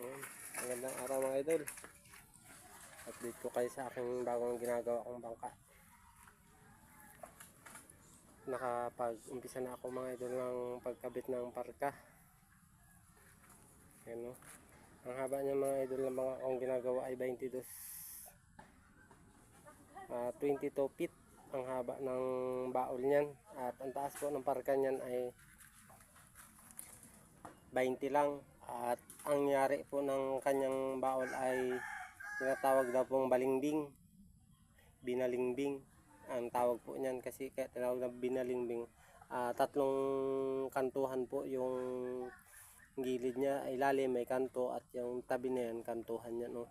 Ayan. Magandang araw mga idol. Update ko kayo sa aking bagong ginagawa kong bangka. Nakapag-umpisa na ako mga idol ng pagkabit ng parka. Ayan o. Ang haba niya mga idol ng bangka kong ginagawa ay 22 feet ang haba ng baol niyan. At ang taas po ng parka niyan ay 20 lang. At ang yari po ng kanyang baol ay tinatawag daw pong balingding, binalingbing ang tawag po niyan, kasi kaya tinawag na binalingbing. Tatlong kantuhan po yung gilid niya, ilalim may kanto at yung tabi na yan kantuhan niya, no?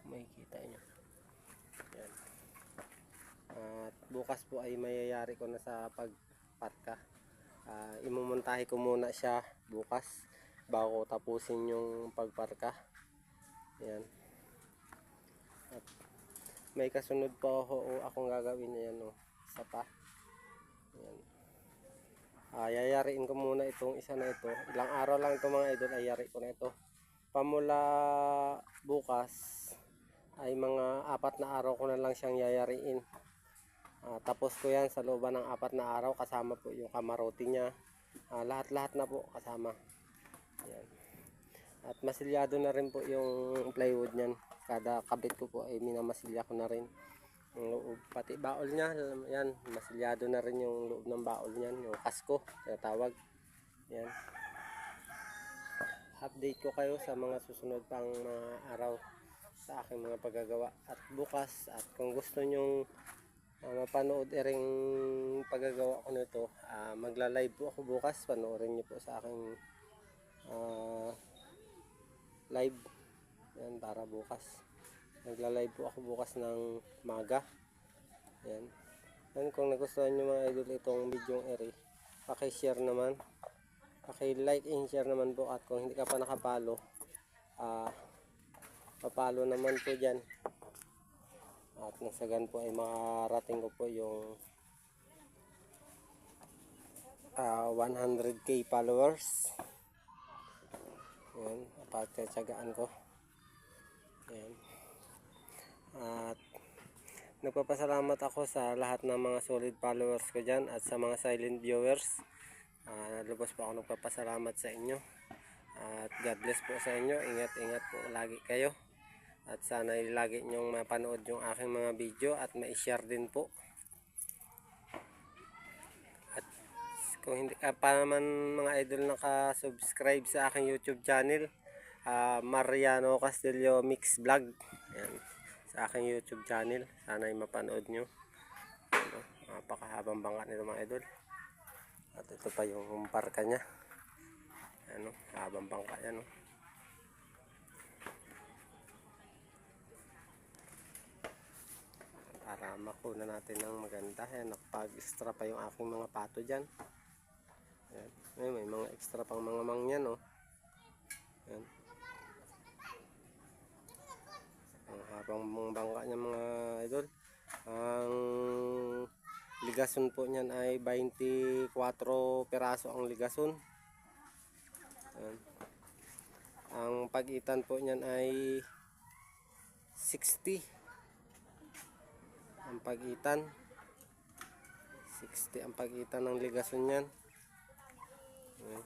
May kita niyo yan. At bukas po ay mayayari ko na sa pagparka. Imumontahe ko muna siya bukas bago tapusin yung pagparka. Yan. At may kasunod po akong gagawin na yan, isa pa. Yan. Yayariin ko muna itong isa na ito. Ilang araw lang ito mga idol, ayari ko na ito. Pamula bukas ay mga 4 na araw ko na lang siyang yayariin. Tapos ko yan sa looban ng 4 na araw, kasama po yung kamarote niya. Lahat-lahat na po kasama. Yan. At masilyado na rin po yung plywood niyan. Kada kabit ko po ay minamasilya ko na rin. Yung loob, pati baol niya, yan, masilyado na rin yung loob ng baol niyan, yung kasko, tinatawag. Yan. Update ko kayo sa mga susunod pang mga araw sa aking mga paggagawa. At bukas, at kung gusto nyong mapanood ring paggagawa ko nito, magla-live po ako bukas. Panoorin niyo po sa aking live. Yan, para bukas. Magla-live po ako bukas ng maga. Yan. Yan, kung nagustuhan nyo mga idol itong video eri, paki-share naman. Paki-like and share naman po. At kung hindi ka pa nakapalo, papalo naman po dyan. At nasagan po ay makarating ko po yung 100k followers. Yan, pagtsatsagaan ko. Yan. At nagpapasalamat ako sa lahat ng mga solid followers ko dyan at sa mga silent viewers. Lubos po ako nagpapasalamat sa inyo. At God bless po sa inyo. Ingat-ingat po lagi kayo. At sana lagi nyong mapanood yung aking mga video at ma-share din po. At kung hindi ka pa naman mga idol naka-subscribe sa aking YouTube channel, Mariano Castillo Mix Vlog. Ayan, sa aking YouTube channel. Sana ay mapanood nyo. Napakahabang bangka nito mga idol. At ito pa yung parka nya. Ano, habang bangka yan. Para makuna natin ng maganda. Ayan, nakapag-extra pa yung aking mga pato dyan. Ayan. Ayan, may mga extra pang mga mangyan. Ayan. Ang habang bangka niya mga idol. Ang ligason po niyan ay 24 peraso ang ligason. Ayan. Ang pagitan po niyan ay 60. Ang pagitan 60 ang pagitan ng ligason niyan. Ayan.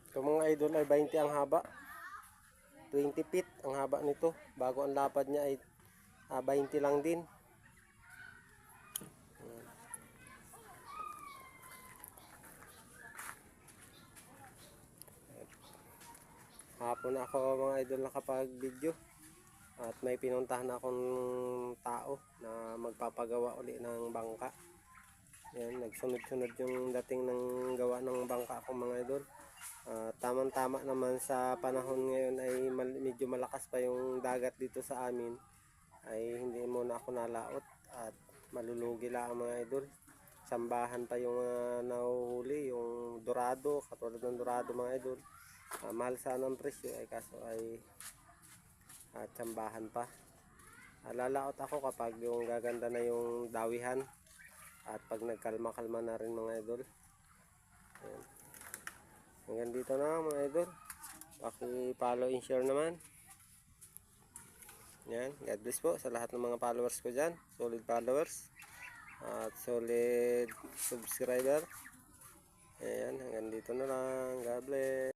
Ito mga idol ay 20 ang haba. 20 feet ang haba nito. Bago ang lapad niya ay 20 lang din. Hapon ako mga idol nakapag-video. At may pinuntahan akong tao na magpapagawa uli ng bangka. Yan, nagsunod-sunod yung dating ng gawa ng bangka ko mga idol. Tamang-tama naman sa panahon ngayon ay medyo malakas pa yung dagat dito sa amin. Ay hindi muna ako nalaot at malulugi lang mga idol. Sambahan pa yung nahuhuli, yung dorado, katulad ng dorado mga idol. Mahal sana ang presyo ay kaso ay tsambahan pa. Lalaot ako kapag yung gaganda na yung dawihan at pag nagkalma-kalma na rin mga idol. Ayan. Hanggang dito na mga idol. Paki-follow and share naman. Yan, God bless po sa lahat ng mga followers ko dyan. Solid followers at solid subscriber. Ayan, hanggang dito na lang. God bless.